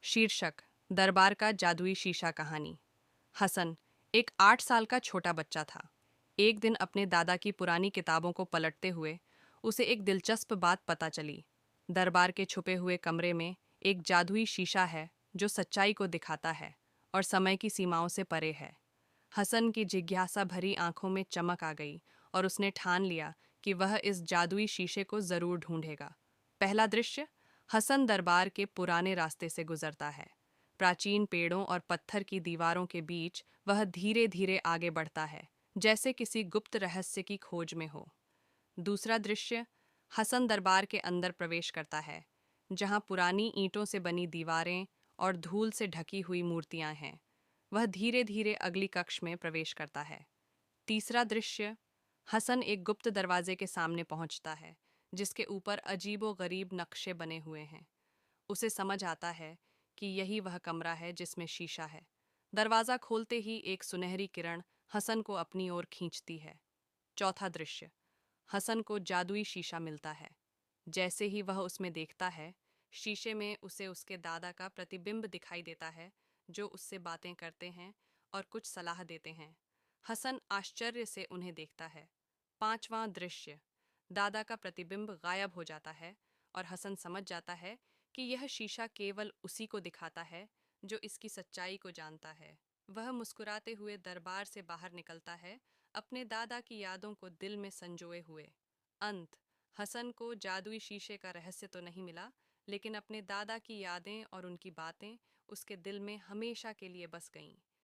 शीर्षक दरबार का जादुई शीशा कहानी। हसन एक 8 साल का छोटा बच्चा था। एक दिन अपने दादा की पुरानी किताबों को पलटते हुए उसे एक दिलचस्प बात पता चली। दरबार के छुपे हुए कमरे में एक जादुई शीशा है जो सच्चाई को दिखाता है और समय की सीमाओं से परे है। हसन की जिज्ञासा भरी आंखों में चमक आ गई और उसने ठान लिया कि वह इस जादुई शीशे को जरूर ढूंढेगा। पहला दृश्य, हसन दरबार के पुराने रास्ते से गुजरता है। प्राचीन पेड़ों और पत्थर की दीवारों के बीच वह धीरे धीरे आगे बढ़ता है, जैसे किसी गुप्त रहस्य की खोज में हो। दूसरा दृश्य, हसन दरबार के अंदर प्रवेश करता है, जहां पुरानी ईंटों से बनी दीवारें और धूल से ढकी हुई मूर्तियां हैं। वह धीरे धीरे अगली कक्ष में प्रवेश करता है। तीसरा दृश्य, हसन एक गुप्त दरवाजे के सामने पहुंचता है, जिसके ऊपर अजीबो गरीब नक्शे बने हुए हैं। उसे समझ आता है कि यही वह कमरा है जिसमें शीशा है। दरवाजा खोलते ही एक सुनहरी किरण हसन को अपनी ओर खींचती है। चौथा दृश्य, हसन को जादुई शीशा मिलता है। जैसे ही वह उसमें देखता है, शीशे में उसे उसके दादा का प्रतिबिंब दिखाई देता है, जो उससे बातें करते हैं और कुछ सलाह देते हैं। हसन आश्चर्य से उन्हें देखता है। पांचवां दृश्य, दादा का प्रतिबिंब गायब हो जाता है और हसन समझ जाता है कि यह शीशा केवल उसी को दिखाता है जो इसकी सच्चाई को जानता है। वह मुस्कुराते हुए दरबार से बाहर निकलता है, अपने दादा की यादों को दिल में संजोए हुए। अंत, हसन को जादुई शीशे का रहस्य तो नहीं मिला, लेकिन अपने दादा की यादें और उनकी बातें उसके दिल में हमेशा के लिए बस गईं।